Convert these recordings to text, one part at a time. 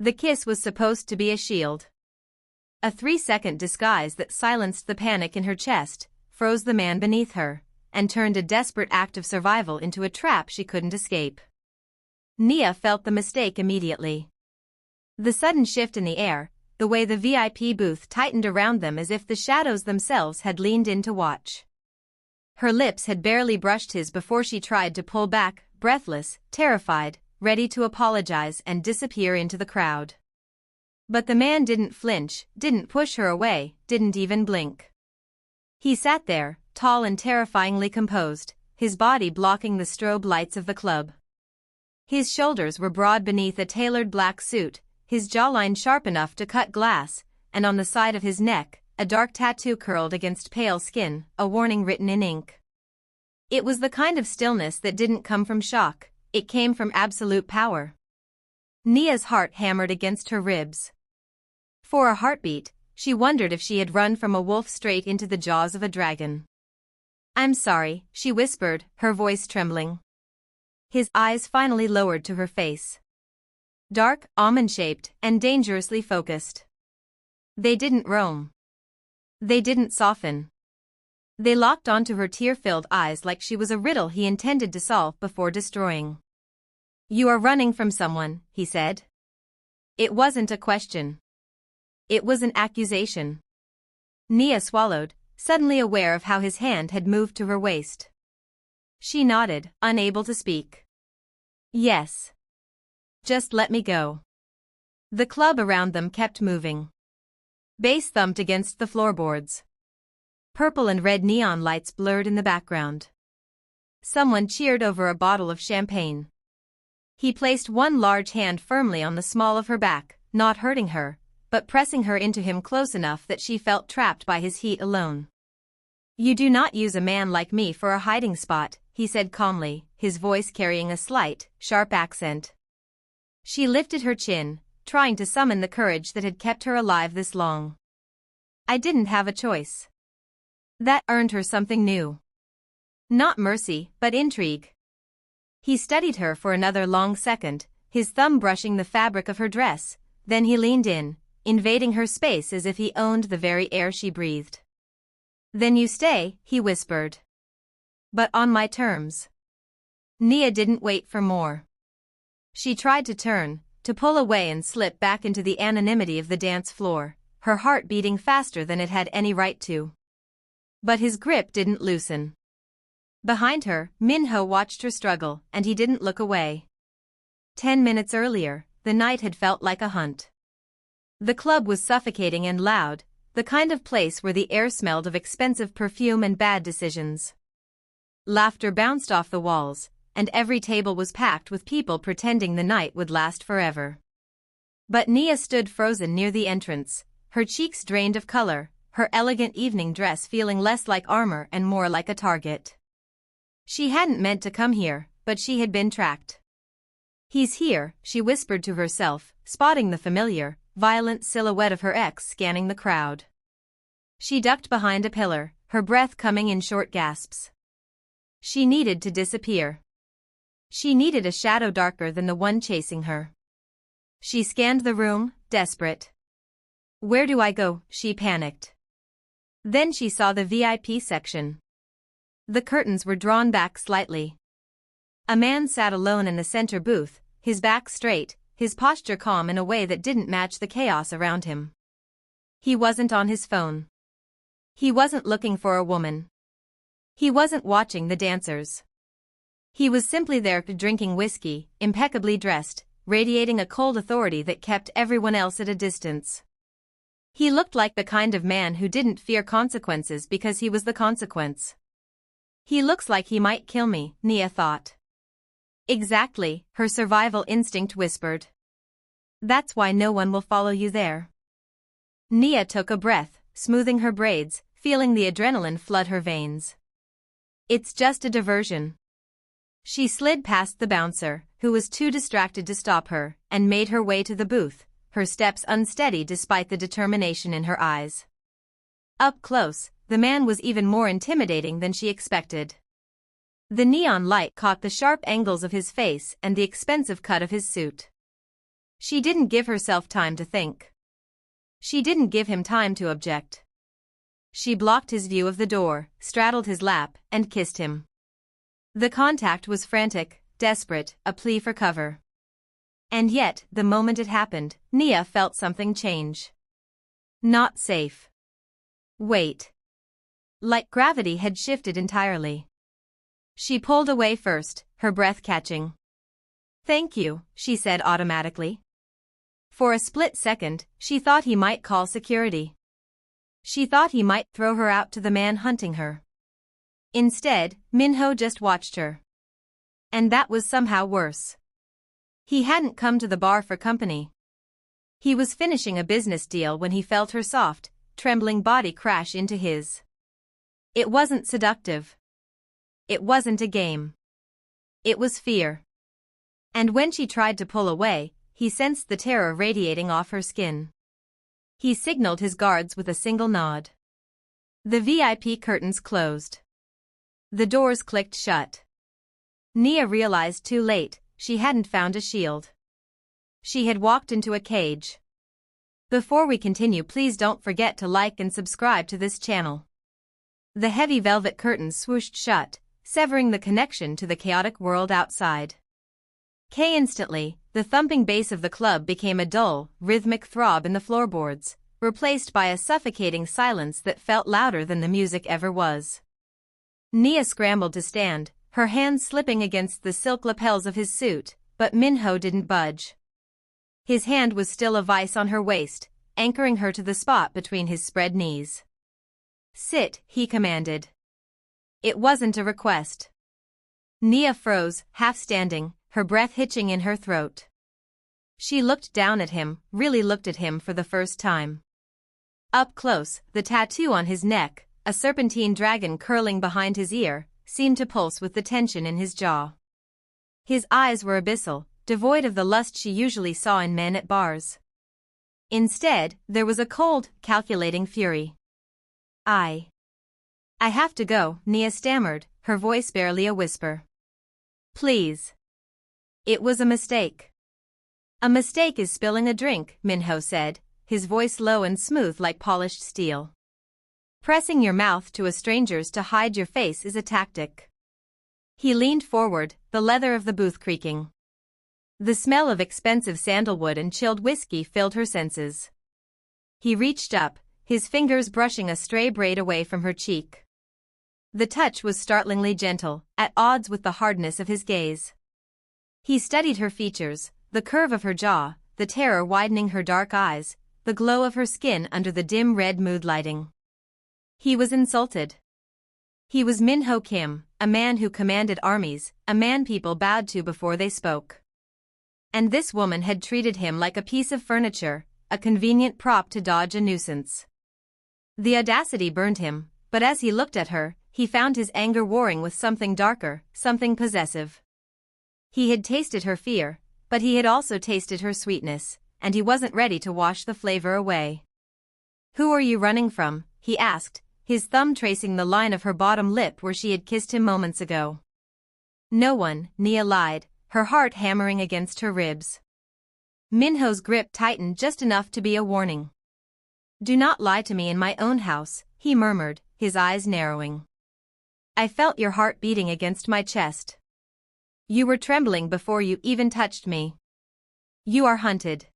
The kiss was supposed to be a shield. A 3-second disguise that silenced the panic in her chest, froze the man beneath her, and turned a desperate act of survival into a trap she couldn't escape. Nia felt the mistake immediately. The sudden shift in the air, the way the VIP booth tightened around them as if the shadows themselves had leaned in to watch. Her lips had barely brushed his before she tried to pull back, breathless, terrified, ready to apologize and disappear into the crowd. But the man didn't flinch, didn't push her away, didn't even blink. He sat there, tall and terrifyingly composed, his body blocking the strobe lights of the club. His shoulders were broad beneath a tailored black suit, his jawline sharp enough to cut glass, and on the side of his neck, a dark tattoo curled against pale skin, a warning written in ink. It was the kind of stillness that didn't come from shock, it came from absolute power. Nia's heart hammered against her ribs. For a heartbeat, she wondered if she had run from a wolf straight into the jaws of a dragon. "I'm sorry," she whispered, her voice trembling. His eyes finally lowered to her face. Dark, almond-shaped, and dangerously focused. They didn't roam. They didn't soften. They locked onto her tear-filled eyes like she was a riddle he intended to solve before destroying. "You are running from someone," he said. It wasn't a question. It was an accusation. Nia swallowed, suddenly aware of how his hand had moved to her waist. She nodded, unable to speak. "Yes. Just let me go." The club around them kept moving. Bass thumped against the floorboards. Purple and red neon lights blurred in the background. Someone cheered over a bottle of champagne. He placed one large hand firmly on the small of her back, not hurting her, but pressing her into him close enough that she felt trapped by his heat alone. "You do not use a man like me for a hiding spot," he said calmly, his voice carrying a slight, sharp accent. She lifted her chin, trying to summon the courage that had kept her alive this long. "I didn't have a choice." That earned her something new. Not mercy, but intrigue. He studied her for another long second, his thumb brushing the fabric of her dress, then he leaned in, invading her space as if he owned the very air she breathed. "Then you stay," he whispered. "But on my terms." Nia didn't wait for more. She tried to turn, to pull away and slip back into the anonymity of the dance floor, her heart beating faster than it had any right to. But his grip didn't loosen. Behind her, Minho watched her struggle, and he didn't look away. 10 minutes earlier, the night had felt like a hunt. The club was suffocating and loud, the kind of place where the air smelled of expensive perfume and bad decisions. Laughter bounced off the walls, and every table was packed with people pretending the night would last forever. But Nia stood frozen near the entrance, her cheeks drained of color, her elegant evening dress feeling less like armor and more like a target. She hadn't meant to come here, but she had been tracked. "He's here," she whispered to herself, spotting the familiar, violent silhouette of her ex scanning the crowd. She ducked behind a pillar, her breath coming in short gasps. She needed to disappear. She needed a shadow darker than the one chasing her. She scanned the room, desperate. "Where do I go?" she panicked. Then she saw the VIP section. The curtains were drawn back slightly. A man sat alone in the center booth, his back straight, his posture calm in a way that didn't match the chaos around him. He wasn't on his phone. He wasn't looking for a woman. He wasn't watching the dancers. He was simply there drinking whiskey, impeccably dressed, radiating a cold authority that kept everyone else at a distance. He looked like the kind of man who didn't fear consequences because he was the consequence. "He looks like he might kill me," Nia thought. "Exactly," her survival instinct whispered. "That's why no one will follow you there." Nia took a breath, smoothing her braids, feeling the adrenaline flood her veins. "It's just a diversion." She slid past the bouncer, who was too distracted to stop her, and made her way to the booth, her steps unsteady despite the determination in her eyes. Up close, the man was even more intimidating than she expected. The neon light caught the sharp angles of his face and the expensive cut of his suit. She didn't give herself time to think. She didn't give him time to object. She blocked his view of the door, straddled his lap, and kissed him. The contact was frantic, desperate, a plea for cover. And yet, the moment it happened, Nia felt something change. Not safe. Wait. Like gravity had shifted entirely. She pulled away first, her breath catching. "Thank you," she said automatically. For a split second, she thought he might call security. She thought he might throw her out to the man hunting her. Instead, Minho just watched her. And that was somehow worse. He hadn't come to the bar for company. He was finishing a business deal when he felt her soft, trembling body crash into his. It wasn't seductive. It wasn't a game. It was fear. And when she tried to pull away, he sensed the terror radiating off her skin. He signaled his guards with a single nod. The VIP curtains closed. The doors clicked shut. Nia realized too late, she hadn't found a shield. She had walked into a cage. Before we continue, please don't forget to like and subscribe to this channel. The heavy velvet curtains swooshed shut, severing the connection to the chaotic world outside. Instantly, the thumping bass of the club became a dull, rhythmic throb in the floorboards, replaced by a suffocating silence that felt louder than the music ever was. Nia scrambled to stand, her hands slipping against the silk lapels of his suit, but Minho didn't budge. His hand was still a vice on her waist, anchoring her to the spot between his spread knees. "Sit," he commanded. It wasn't a request. Nia froze, half standing, her breath hitching in her throat. She looked down at him, really looked at him for the first time. Up close, the tattoo on his neck, a serpentine dragon curling behind his ear, seemed to pulse with the tension in his jaw. His eyes were abyssal, devoid of the lust she usually saw in men at bars. Instead, there was a cold, calculating fury. I have to go," Nia stammered, her voice barely a whisper. "Please." "It was a mistake." "A mistake is spilling a drink," Minho said, his voice low and smooth like polished steel. "Pressing your mouth to a stranger's to hide your face is a tactic." He leaned forward, the leather of the booth creaking. The smell of expensive sandalwood and chilled whiskey filled her senses. He reached up, his fingers brushing a stray braid away from her cheek. The touch was startlingly gentle, at odds with the hardness of his gaze. He studied her features, the curve of her jaw, the terror widening her dark eyes, the glow of her skin under the dim red mood lighting. He was insulted. He was Minho Kim, a man who commanded armies, a man people bowed to before they spoke. And this woman had treated him like a piece of furniture, a convenient prop to dodge a nuisance. The audacity burned him, but as he looked at her, he found his anger warring with something darker, something possessive. He had tasted her fear, but he had also tasted her sweetness, and he wasn't ready to wash the flavor away. "Who are you running from?" he asked, his thumb tracing the line of her bottom lip where she had kissed him moments ago. "No one," Nia lied, her heart hammering against her ribs. Minho's grip tightened just enough to be a warning. "Do not lie to me in my own house," he murmured, his eyes narrowing. "I felt your heart beating against my chest. You were trembling before you even touched me. You are hunted."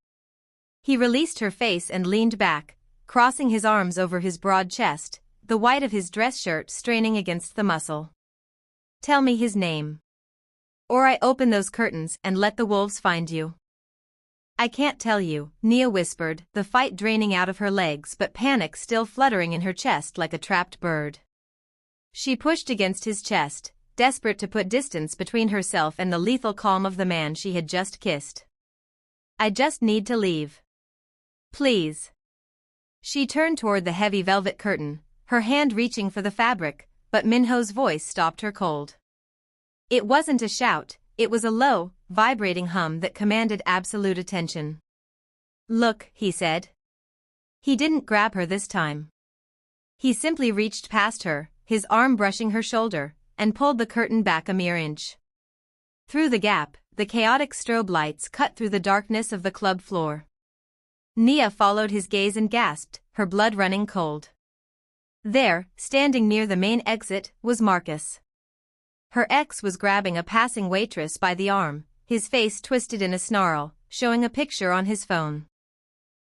He released her face and leaned back, crossing his arms over his broad chest, the white of his dress shirt straining against the muscle. "Tell me his name. Or I open those curtains and let the wolves find you." "I can't tell you," Nia whispered, the fight draining out of her legs but panic still fluttering in her chest like a trapped bird. She pushed against his chest, desperate to put distance between herself and the lethal calm of the man she had just kissed. "I just need to leave. Please." She turned toward the heavy velvet curtain, her hand reaching for the fabric, but Minho's voice stopped her cold. It wasn't a shout, it was a low, vibrating hum that commanded absolute attention. "Look," he said. He didn't grab her this time. He simply reached past her, his arm brushing her shoulder, and pulled the curtain back a mere inch. Through the gap, the chaotic strobe lights cut through the darkness of the club floor. Nia followed his gaze and gasped, her blood running cold. There, standing near the main exit, was Marcus. Her ex was grabbing a passing waitress by the arm, his face twisted in a snarl, showing a picture on his phone.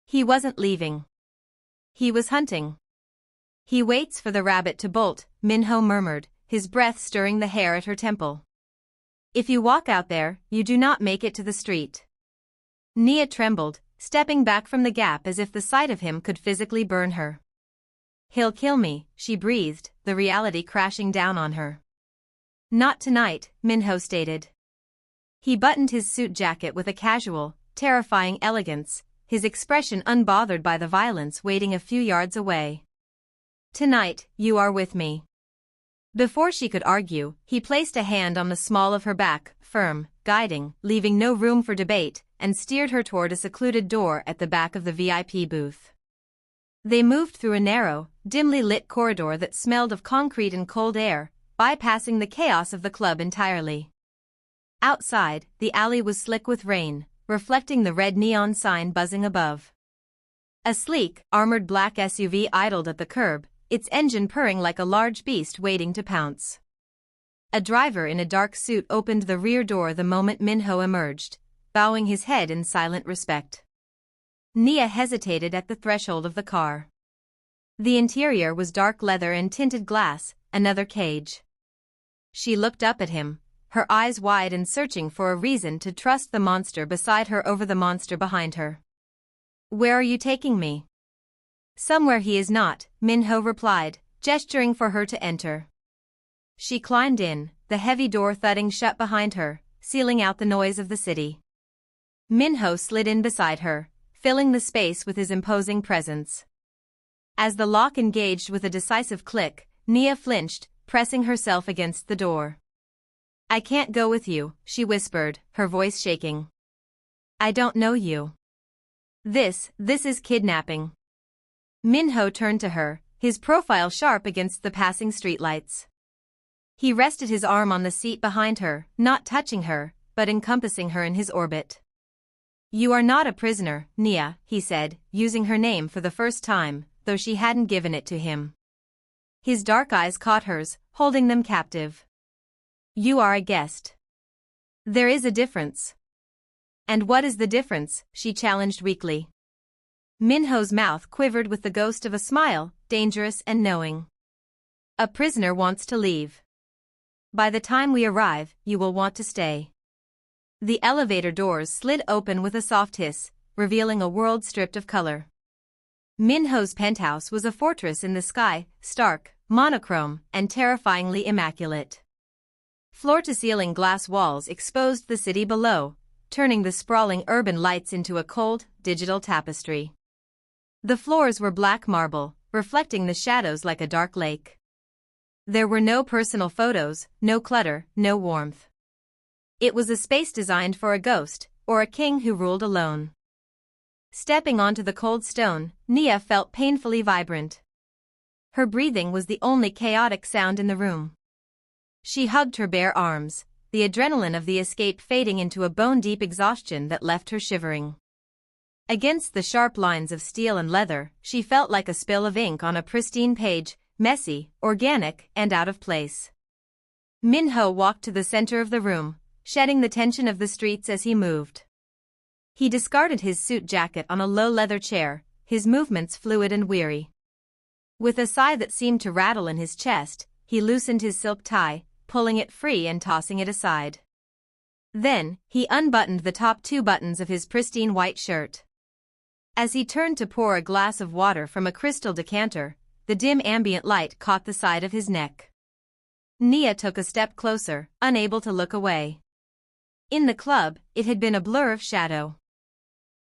He wasn't leaving. He was hunting. He waits for the rabbit to bolt, Minho murmured, his breath stirring the hair at her temple. If you walk out there, you do not make it to the street. Nia trembled, stepping back from the gap as if the sight of him could physically burn her. He'll kill me, she breathed, the reality crashing down on her. Not tonight, Minho stated. He buttoned his suit jacket with a casual, terrifying elegance, his expression unbothered by the violence waiting a few yards away. Tonight, you are with me. Before she could argue, he placed a hand on the small of her back, firm, guiding, leaving no room for debate, and steered her toward a secluded door at the back of the VIP booth. They moved through a narrow, dimly lit corridor that smelled of concrete and cold air, bypassing the chaos of the club entirely. Outside, the alley was slick with rain, reflecting the red neon sign buzzing above. A sleek, armored black SUV idled at the curb, its engine purring like a large beast waiting to pounce. A driver in a dark suit opened the rear door the moment Minho emerged, bowing his head in silent respect. Nia hesitated at the threshold of the car. The interior was dark leather and tinted glass, another cage. She looked up at him, her eyes wide and searching for a reason to trust the monster beside her over the monster behind her. Where are you taking me? Somewhere he is not, Minho replied, gesturing for her to enter. She climbed in, the heavy door thudding shut behind her, sealing out the noise of the city. Minho slid in beside her, filling the space with his imposing presence. As the lock engaged with a decisive click, Nia flinched, pressing herself against the door. I can't go with you, she whispered, her voice shaking. I don't know you. This is kidnapping. Minho turned to her, his profile sharp against the passing streetlights. He rested his arm on the seat behind her, not touching her, but encompassing her in his orbit. You are not a prisoner, Nia, he said, using her name for the first time, though she hadn't given it to him. His dark eyes caught hers, holding them captive. You are a guest. There is a difference. And what is the difference? She challenged weakly. Minho's mouth quivered with the ghost of a smile, dangerous and knowing. A prisoner wants to leave. By the time we arrive, you will want to stay. The elevator doors slid open with a soft hiss, revealing a world stripped of color. Minho's penthouse was a fortress in the sky, stark, monochrome, and terrifyingly immaculate. Floor-to-ceiling glass walls exposed the city below, turning the sprawling urban lights into a cold, digital tapestry. The floors were black marble, reflecting the shadows like a dark lake. There were no personal photos, no clutter, no warmth. It was a space designed for a ghost, or a king who ruled alone. Stepping onto the cold stone, Nia felt painfully vibrant. Her breathing was the only chaotic sound in the room. She hugged her bare arms, the adrenaline of the escape fading into a bone-deep exhaustion that left her shivering. Against the sharp lines of steel and leather, she felt like a spill of ink on a pristine page, messy, organic, and out of place. Minho walked to the center of the room, shedding the tension of the streets as he moved. He discarded his suit jacket on a low leather chair, his movements fluid and weary. With a sigh that seemed to rattle in his chest, he loosened his silk tie, pulling it free and tossing it aside. Then, he unbuttoned the top 2 buttons of his pristine white shirt. As he turned to pour a glass of water from a crystal decanter, the dim ambient light caught the side of his neck. Nia took a step closer, unable to look away. In the club, it had been a blur of shadow.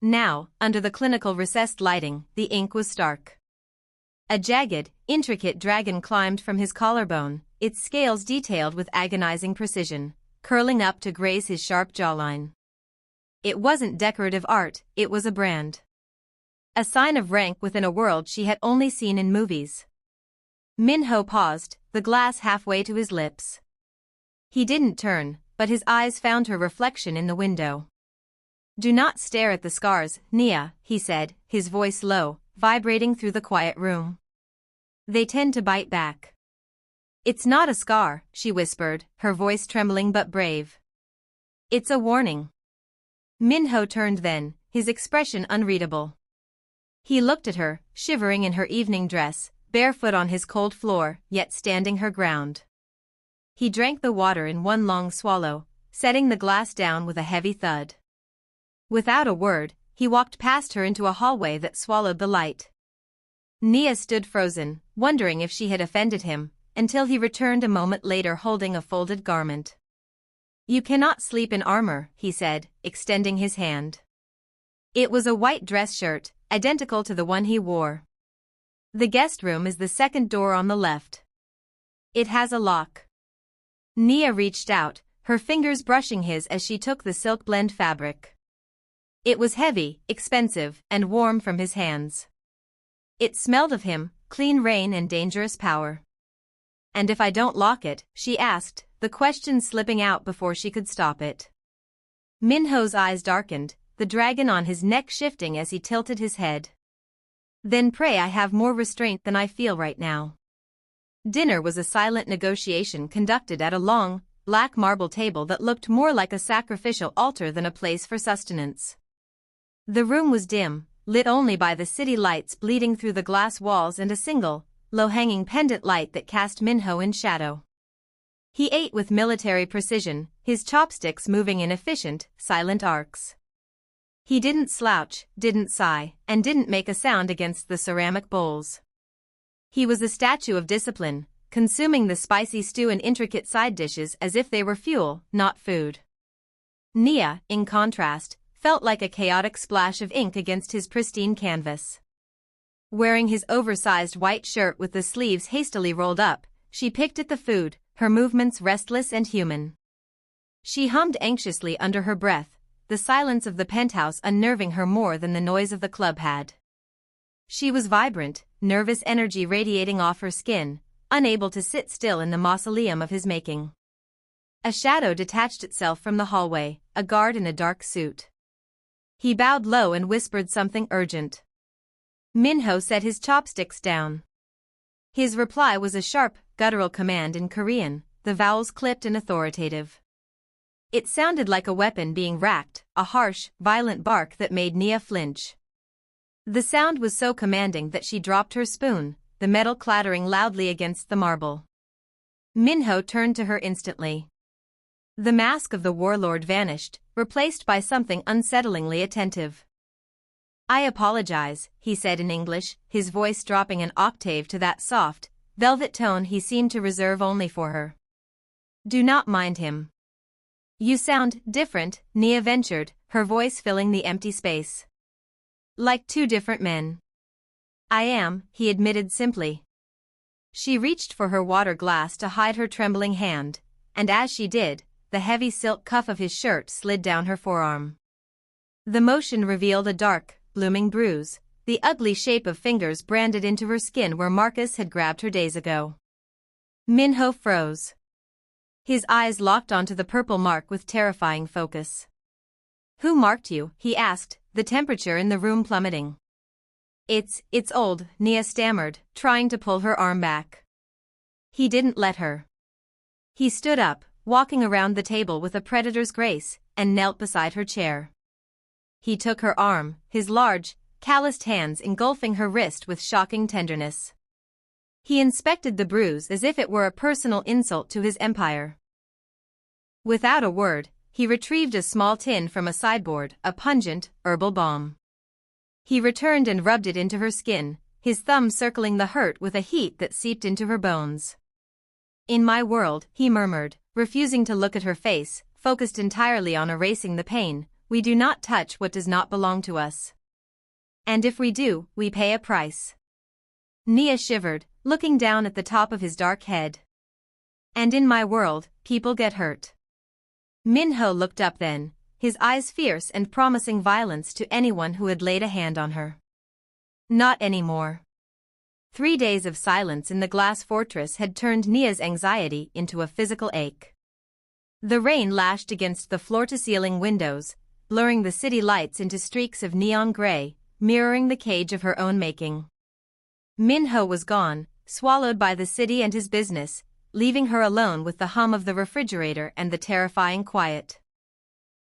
Now, under the clinical recessed lighting, the ink was stark. A jagged, intricate dragon climbed from his collarbone, its scales detailed with agonizing precision, curling up to graze his sharp jawline. It wasn't decorative art, it was a brand. A sign of rank within a world she had only seen in movies. Minho paused, the glass halfway to his lips. He didn't turn, but his eyes found her reflection in the window. "Do not stare at the scars, Nia," he said, his voice low, vibrating through the quiet room. "They tend to bite back." "It's not a scar," she whispered, her voice trembling but brave. "It's a warning." Minho turned then, his expression unreadable. He looked at her, shivering in her evening dress, barefoot on his cold floor, yet standing her ground. He drank the water in one long swallow, setting the glass down with a heavy thud. Without a word, he walked past her into a hallway that swallowed the light. Nia stood frozen, wondering if she had offended him, until he returned a moment later holding a folded garment. "You cannot sleep in armor," he said, extending his hand. It was a white dress shirt, identical to the one he wore. "The guest room is the second door on the left. It has a lock." Nia reached out, her fingers brushing his as she took the silk blend fabric. It was heavy, expensive, and warm from his hands. It smelled of him, clean rain and dangerous power. "And if I don't lock it?" she asked, the question slipping out before she could stop it. Minho's eyes darkened, the dragon on his neck shifting as he tilted his head. "Then pray I have more restraint than I feel right now." Dinner was a silent negotiation conducted at a long, black marble table that looked more like a sacrificial altar than a place for sustenance. The room was dim, lit only by the city lights bleeding through the glass walls and a single, low-hanging pendant light that cast Minho in shadow. He ate with military precision, his chopsticks moving in efficient, silent arcs. He didn't slouch, didn't sigh, and didn't make a sound against the ceramic bowls. He was a statue of discipline, consuming the spicy stew and intricate side dishes as if they were fuel, not food. Nia, in contrast, felt like a chaotic splash of ink against his pristine canvas. Wearing his oversized white shirt with the sleeves hastily rolled up, she picked at the food, her movements restless and human. She hummed anxiously under her breath, the silence of the penthouse unnerving her more than the noise of the club had. She was vibrant, nervous energy radiating off her skin, unable to sit still in the mausoleum of his making. A shadow detached itself from the hallway, a guard in a dark suit. He bowed low and whispered something urgent. Minho set his chopsticks down. His reply was a sharp, guttural command in Korean, the vowels clipped and authoritative. It sounded like a weapon being racked, a harsh, violent bark that made Nia flinch. The sound was so commanding that she dropped her spoon, the metal clattering loudly against the marble. Minho turned to her instantly. The mask of the warlord vanished, replaced by something unsettlingly attentive. "I apologize," he said in English, his voice dropping an octave to that soft, velvet tone he seemed to reserve only for her. "Do not mind him." "You sound different," Nia ventured, her voice filling the empty space. "Like two different men." "I am," he admitted simply. She reached for her water glass to hide her trembling hand, and as she did, the heavy silk cuff of his shirt slid down her forearm. The motion revealed a dark, blooming bruise, the ugly shape of fingers branded into her skin where Marcus had grabbed her days ago. Minho froze. His eyes locked onto the purple mark with terrifying focus. "Who marked you?" he asked, the temperature in the room plummeting. It's old," Nia stammered, trying to pull her arm back. He didn't let her. He stood up, walking around the table with a predator's grace, and knelt beside her chair. He took her arm, his large, calloused hands engulfing her wrist with shocking tenderness. He inspected the bruise as if it were a personal insult to his empire. Without a word, he retrieved a small tin from a sideboard, a pungent, herbal balm. He returned and rubbed it into her skin, his thumb circling the hurt with a heat that seeped into her bones. "In my world," he murmured, refusing to look at her face, focused entirely on erasing the pain, "we do not touch what does not belong to us. And if we do, we pay a price." Nia shivered, looking down at the top of his dark head. "And in my world, people get hurt." Minho looked up then, his eyes fierce and promising violence to anyone who had laid a hand on her. "Not anymore." 3 days of silence in the glass fortress had turned Nia's anxiety into a physical ache. The rain lashed against the floor-to-ceiling windows, blurring the city lights into streaks of neon gray, mirroring the cage of her own making. Minho was gone, swallowed by the city and his business, leaving her alone with the hum of the refrigerator and the terrifying quiet.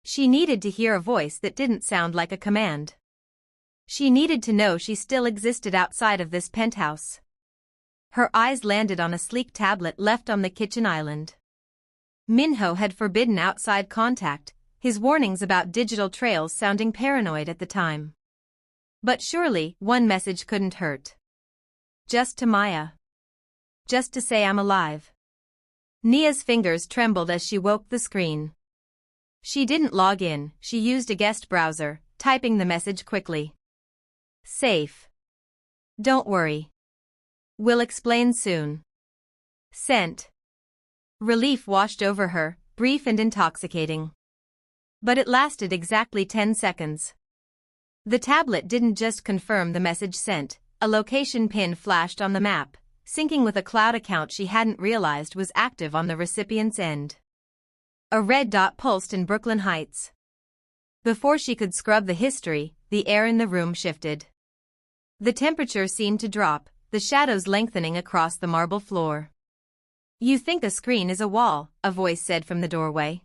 She needed to hear a voice that didn't sound like a command. She needed to know she still existed outside of this penthouse. Her eyes landed on a sleek tablet left on the kitchen island. Minho had forbidden outside contact, his warnings about digital trails sounding paranoid at the time. But surely, one message couldn't hurt. Just to Maya. Just to say I'm alive. Nia's fingers trembled as she woke the screen. She didn't log in, she used a guest browser, typing the message quickly. Safe. Don't worry. We'll explain soon. Sent. Relief washed over her, brief and intoxicating. But it lasted exactly 10 seconds. The tablet didn't just confirm the message sent, a location pin flashed on the map, syncing with a cloud account she hadn't realized was active on the recipient's end. A red dot pulsed in Brooklyn Heights. Before she could scrub the history, the air in the room shifted. The temperature seemed to drop, the shadows lengthening across the marble floor. You think a screen is a wall, a voice said from the doorway.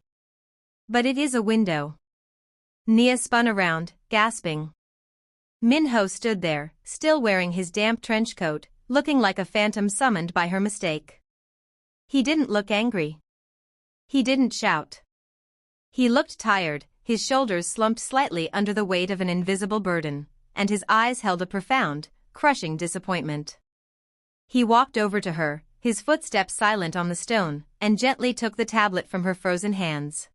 But it is a window. Nia spun around, gasping. Minho stood there, still wearing his damp trench coat, looking like a phantom summoned by her mistake. He didn't look angry. He didn't shout. He looked tired, his shoulders slumped slightly under the weight of an invisible burden, and his eyes held a profound, crushing disappointment. He walked over to her, his footsteps silent on the stone, and gently took the tablet from her frozen hands.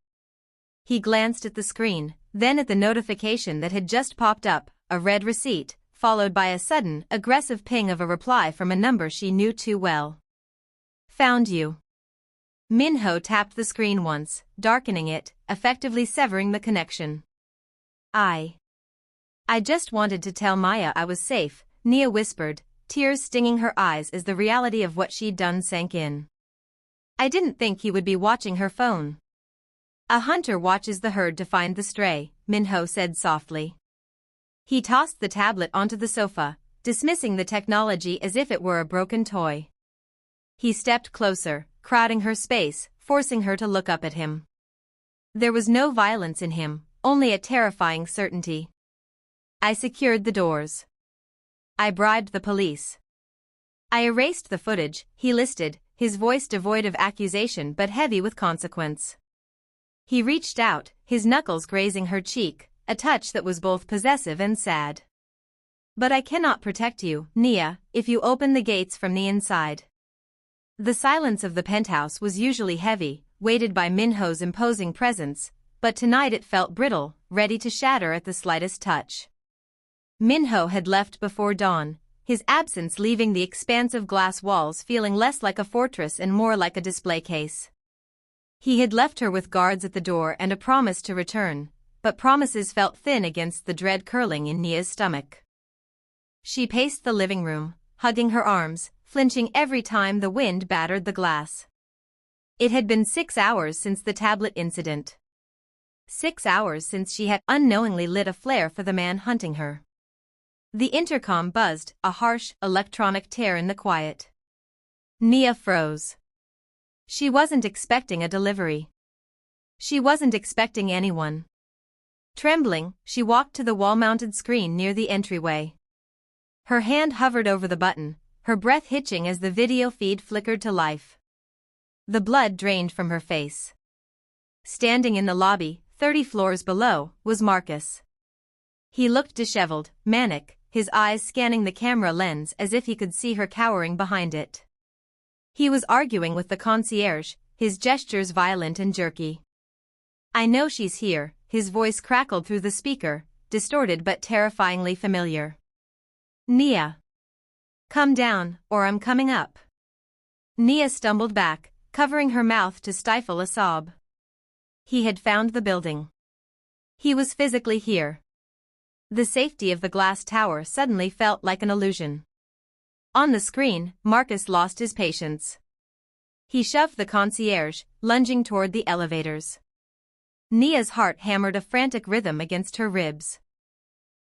He glanced at the screen, then at the notification that had just popped up, a red receipt, followed by a sudden, aggressive ping of a reply from a number she knew too well. Found you. Minho tapped the screen once, darkening it, effectively severing the connection. I just wanted to tell Maya I was safe, Nia whispered, tears stinging her eyes as the reality of what she'd done sank in. I didn't think he would be watching her phone. A hunter watches the herd to find the stray, Minho said softly. He tossed the tablet onto the sofa, dismissing the technology as if it were a broken toy. He stepped closer, crowding her space, forcing her to look up at him. There was no violence in him, only a terrifying certainty. I secured the doors. I bribed the police. I erased the footage, he listed, his voice devoid of accusation but heavy with consequence. He reached out, his knuckles grazing her cheek, a touch that was both possessive and sad. But I cannot protect you, Nia, if you open the gates from the inside. The silence of the penthouse was usually heavy, weighted by Minho's imposing presence, but tonight it felt brittle, ready to shatter at the slightest touch. Minho had left before dawn, his absence leaving the expansive glass walls feeling less like a fortress and more like a display case. He had left her with guards at the door and a promise to return, but promises felt thin against the dread curling in Nia's stomach. She paced the living room, hugging her arms, flinching every time the wind battered the glass. It had been 6 hours since the tablet incident. 6 hours since she had unknowingly lit a flare for the man hunting her. The intercom buzzed, a harsh, electronic tear in the quiet. Nia froze. She wasn't expecting a delivery. She wasn't expecting anyone. Trembling, she walked to the wall-mounted screen near the entryway. Her hand hovered over the button, her breath hitching as the video feed flickered to life. The blood drained from her face. Standing in the lobby, 30 floors below, was Marcus. He looked disheveled, manic, his eyes scanning the camera lens as if he could see her cowering behind it. He was arguing with the concierge, his gestures violent and jerky. I know she's here, his voice crackled through the speaker, distorted but terrifyingly familiar. Nia. Come down, or I'm coming up. Nia stumbled back, covering her mouth to stifle a sob. He had found the building. He was physically here. The safety of the glass tower suddenly felt like an illusion. On the screen, Marcus lost his patience. He shoved the concierge, lunging toward the elevators. Nia's heart hammered a frantic rhythm against her ribs.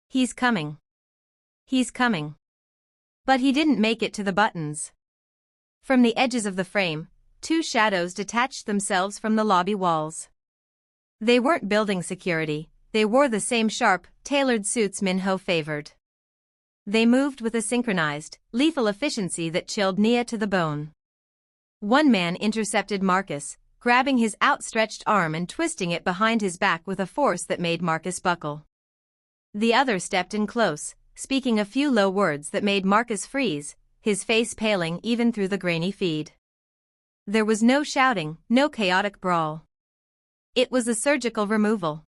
He's coming. He's coming. But he didn't make it to the buttons. From the edges of the frame, two shadows detached themselves from the lobby walls. They weren't building security, they wore the same sharp, tailored suits Minho favored. They moved with a synchronized, lethal efficiency that chilled Nia to the bone. One man intercepted Marcus, grabbing his outstretched arm and twisting it behind his back with a force that made Marcus buckle. The other stepped in close, speaking a few low words that made Marcus freeze, his face paling even through the grainy feed. There was no shouting, no chaotic brawl. It was a surgical removal.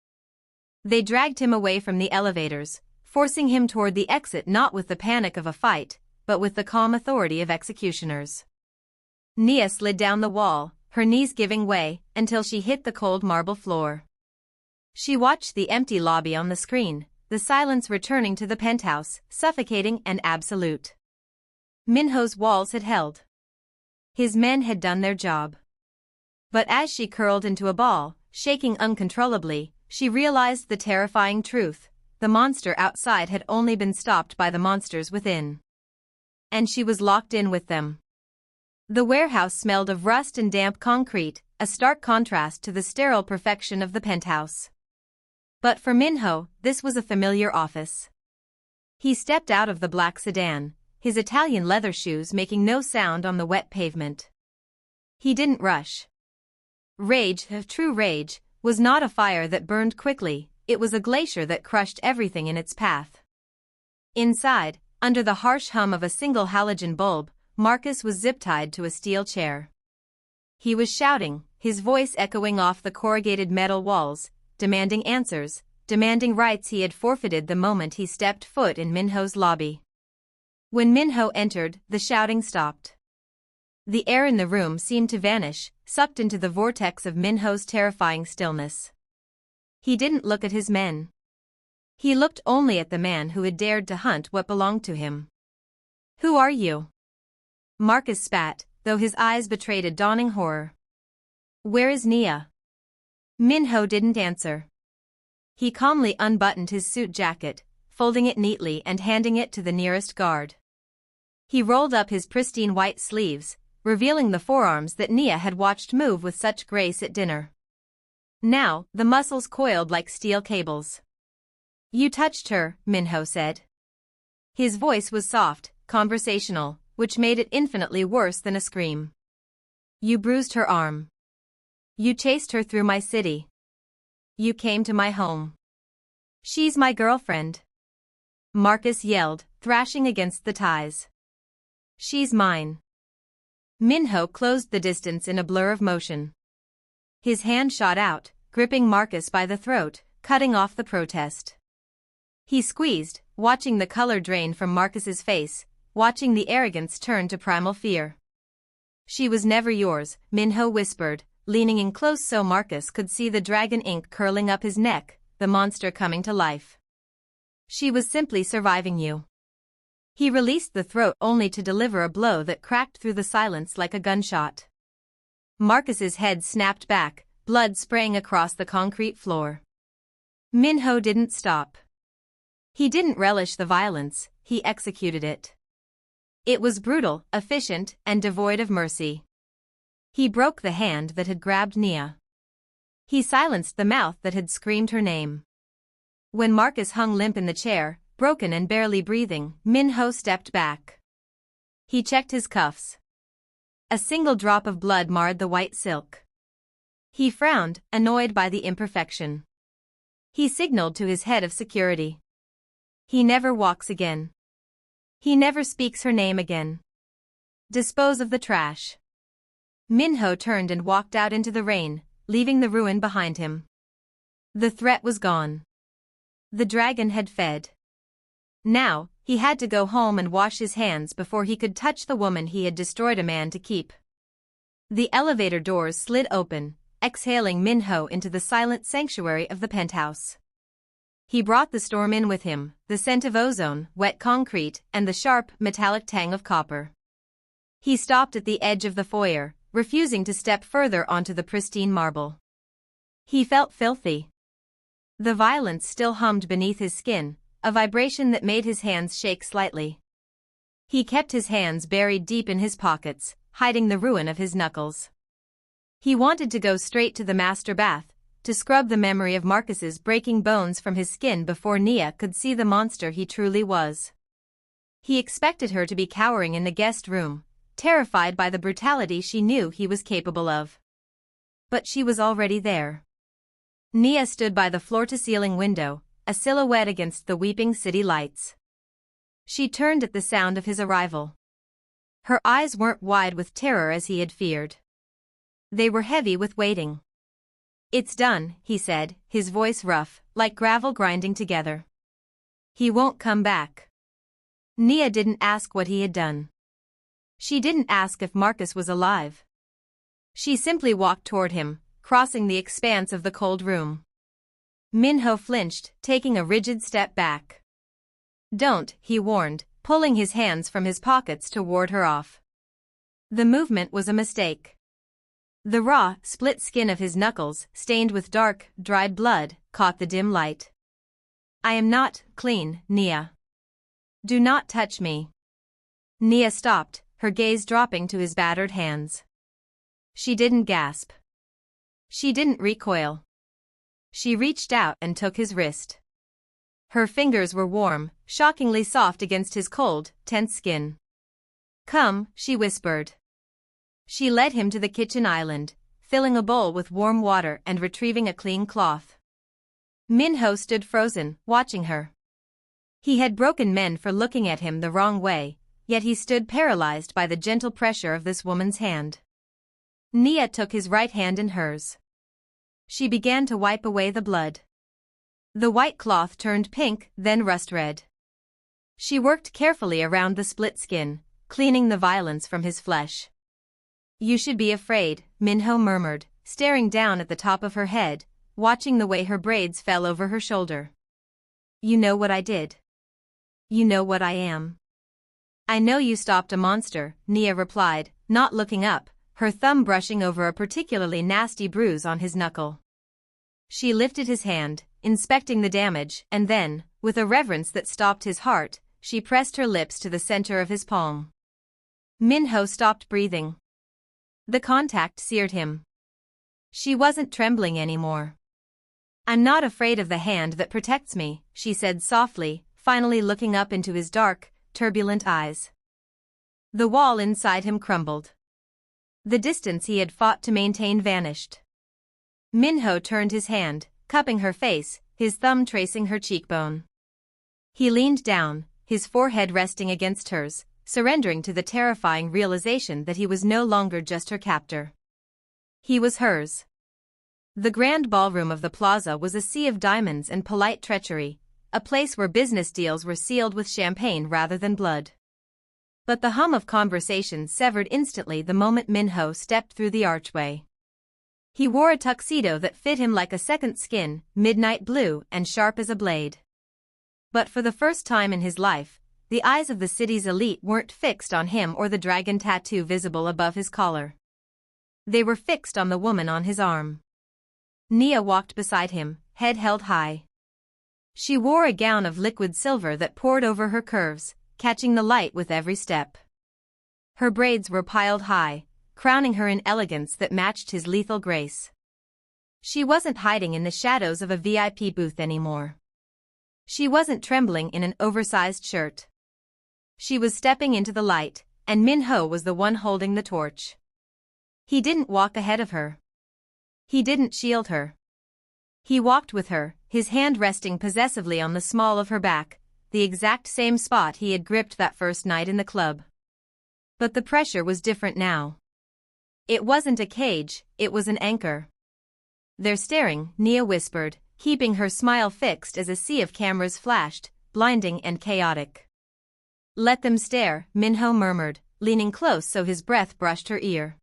They dragged him away from the elevators, forcing him toward the exit not with the panic of a fight, but with the calm authority of executioners. Nia slid down the wall, her knees giving way, until she hit the cold marble floor. She watched the empty lobby on the screen, the silence returning to the penthouse, suffocating and absolute. Minho's walls had held. His men had done their job. But as she curled into a ball, shaking uncontrollably, she realized the terrifying truth: the monster outside had only been stopped by the monsters within. And she was locked in with them. The warehouse smelled of rust and damp concrete, a stark contrast to the sterile perfection of the penthouse. But for Minho, this was a familiar office. He stepped out of the black sedan, his Italian leather shoes making no sound on the wet pavement. He didn't rush. Rage, true rage, was not a fire that burned quickly, it was a glacier that crushed everything in its path. Inside, under the harsh hum of a single halogen bulb, Marcus was zip-tied to a steel chair. He was shouting, his voice echoing off the corrugated metal walls, demanding answers, demanding rights he had forfeited the moment he stepped foot in Minho's lobby. When Minho entered, the shouting stopped. The air in the room seemed to vanish, sucked into the vortex of Minho's terrifying stillness. He didn't look at his men. He looked only at the man who had dared to hunt what belonged to him. "Who are you?" Marcus spat, though his eyes betrayed a dawning horror. "Where is Nia?" Minho didn't answer. He calmly unbuttoned his suit jacket, folding it neatly and handing it to the nearest guard. He rolled up his pristine white sleeves, revealing the forearms that Nia had watched move with such grace at dinner. Now, the muscles coiled like steel cables. "You touched her," Minho said. His voice was soft, conversational, which made it infinitely worse than a scream. "You bruised her arm. You chased her through my city. You came to my home. She's my girlfriend," Marcus yelled, thrashing against the ties. "She's mine." Minho closed the distance in a blur of motion. His hand shot out, gripping Marcus by the throat, cutting off the protest. He squeezed, watching the color drain from Marcus's face, watching the arrogance turn to primal fear. "She was never yours," Minho whispered, leaning in close so Marcus could see the dragon ink curling up his neck, the monster coming to life. "She was simply surviving you." He released the throat only to deliver a blow that cracked through the silence like a gunshot. Marcus's head snapped back, blood spraying across the concrete floor. Minho didn't stop. He didn't relish the violence, he executed it. It was brutal, efficient, and devoid of mercy. He broke the hand that had grabbed Nia. He silenced the mouth that had screamed her name. When Marcus hung limp in the chair, broken and barely breathing, Minho stepped back. He checked his cuffs. A single drop of blood marred the white silk. He frowned, annoyed by the imperfection. He signaled to his head of security. "He never walks again. He never speaks her name again. Dispose of the trash." Minho turned and walked out into the rain, leaving the ruin behind him. The threat was gone. The dragon had fed. Now, he had to go home and wash his hands before he could touch the woman he had destroyed a man to keep. The elevator doors slid open, exhaling Minho into the silent sanctuary of the penthouse. He brought the storm in with him, the scent of ozone, wet concrete, and the sharp, metallic tang of copper. He stopped at the edge of the foyer, refusing to step further onto the pristine marble. He felt filthy. The violence still hummed beneath his skin, a vibration that made his hands shake slightly. He kept his hands buried deep in his pockets, hiding the ruin of his knuckles. He wanted to go straight to the master bath, to scrub the memory of Marcus's breaking bones from his skin before Nia could see the monster he truly was. He expected her to be cowering in the guest room, terrified by the brutality she knew he was capable of. But she was already there. Nia stood by the floor-to-ceiling window, a silhouette against the weeping city lights. She turned at the sound of his arrival. Her eyes weren't wide with terror as he had feared. They were heavy with waiting. "It's done," he said, his voice rough, like gravel grinding together. "He won't come back." Nia didn't ask what he had done. She didn't ask if Marcus was alive. She simply walked toward him, crossing the expanse of the cold room. Minho flinched, taking a rigid step back. "Don't," he warned, pulling his hands from his pockets to ward her off. The movement was a mistake. The raw, split skin of his knuckles, stained with dark, dried blood, caught the dim light. "I am not clean, Nia. Do not touch me." Nia stopped, her gaze dropping to his battered hands. She didn't gasp. She didn't recoil. She reached out and took his wrist. Her fingers were warm, shockingly soft against his cold, tense skin. "Come," she whispered. She led him to the kitchen island, filling a bowl with warm water and retrieving a clean cloth. Minho stood frozen, watching her. He had broken men for looking at him the wrong way, yet he stood paralyzed by the gentle pressure of this woman's hand. Nia took his right hand in hers. She began to wipe away the blood. The white cloth turned pink, then rust-red. She worked carefully around the split skin, cleaning the violence from his flesh. "You should be afraid," Minho murmured, staring down at the top of her head, watching the way her braids fell over her shoulder. "You know what I did. You know what I am." "I know you stopped a monster," Nia replied, not looking up, her thumb brushing over a particularly nasty bruise on his knuckle. She lifted his hand, inspecting the damage, and then, with a reverence that stopped his heart, she pressed her lips to the center of his palm. Minho stopped breathing. The contact seared him. She wasn't trembling anymore. "I'm not afraid of the hand that protects me," she said softly, finally looking up into his dark, turbulent eyes. The wall inside him crumbled. The distance he had fought to maintain vanished. Minho turned his hand, cupping her face, his thumb tracing her cheekbone. He leaned down, his forehead resting against hers, surrendering to the terrifying realization that he was no longer just her captor. He was hers. The grand ballroom of the plaza was a sea of diamonds and polite treachery, a place where business deals were sealed with champagne rather than blood. But the hum of conversation severed instantly the moment Minho stepped through the archway. He wore a tuxedo that fit him like a second skin, midnight blue and sharp as a blade. But for the first time in his life, the eyes of the city's elite weren't fixed on him or the dragon tattoo visible above his collar. They were fixed on the woman on his arm. Nia walked beside him, head held high. She wore a gown of liquid silver that poured over her curves, catching the light with every step. Her braids were piled high, crowning her in elegance that matched his lethal grace. She wasn't hiding in the shadows of a VIP booth anymore. She wasn't trembling in an oversized shirt. She was stepping into the light, and Minho was the one holding the torch. He didn't walk ahead of her. He didn't shield her. He walked with her, his hand resting possessively on the small of her back, the exact same spot he had gripped that first night in the club. But the pressure was different now. It wasn't a cage, it was an anchor. "They're staring," Nia whispered, keeping her smile fixed as a sea of cameras flashed, blinding and chaotic. "Let them stare," Minho murmured, leaning close so his breath brushed her ear.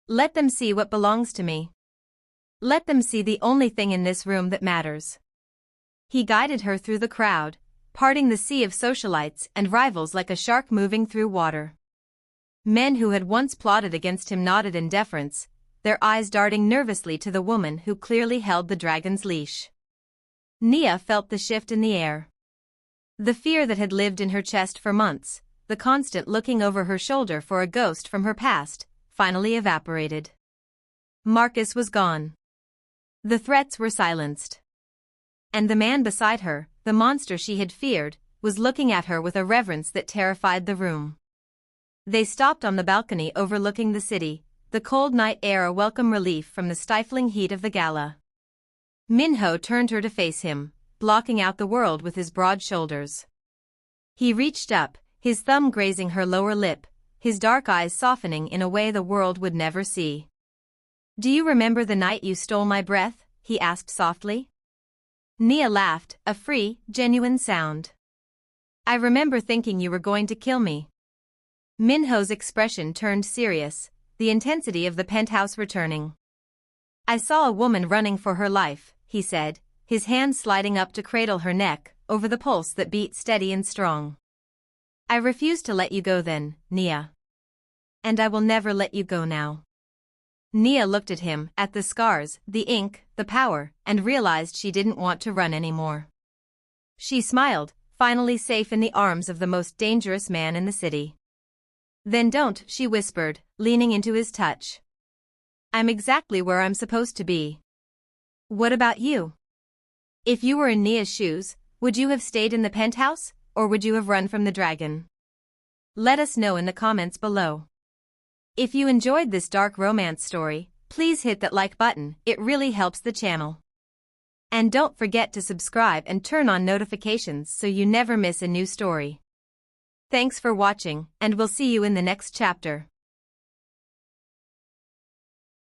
"Let them see what belongs to me. Let them see the only thing in this room that matters." He guided her through the crowd, parting the sea of socialites and rivals like a shark moving through water. Men who had once plotted against him nodded in deference, their eyes darting nervously to the woman who clearly held the dragon's leash. Nia felt the shift in the air. The fear that had lived in her chest for months, the constant looking over her shoulder for a ghost from her past, finally evaporated. Marcus was gone. The threats were silenced. And the man beside her, the monster she had feared, was looking at her with a reverence that terrified the room. They stopped on the balcony overlooking the city, the cold night air a welcome relief from the stifling heat of the gala. Minho turned her to face him, blocking out the world with his broad shoulders. He reached up, his thumb grazing her lower lip, his dark eyes softening in a way the world would never see. "Do you remember the night you stole my breath?" he asked softly. Nia laughed, a free, genuine sound. "I remember thinking you were going to kill me." Minho's expression turned serious, the intensity of the penthouse returning. "I saw a woman running for her life," he said, his hand sliding up to cradle her neck, over the pulse that beat steady and strong. "I refused to let you go then, Nia. And I will never let you go now." Nia looked at him, at the scars, the ink, the power, and realized she didn't want to run anymore. She smiled, finally safe in the arms of the most dangerous man in the city. "Then don't," she whispered, leaning into his touch. "I'm exactly where I'm supposed to be." "What about you? If you were in Nia's shoes, would you have stayed in the penthouse, or would you have run from the dragon? Let us know in the comments below. If you enjoyed this dark romance story, please hit that like button, it really helps the channel. And don't forget to subscribe and turn on notifications so you never miss a new story. Thanks for watching, and we'll see you in the next chapter.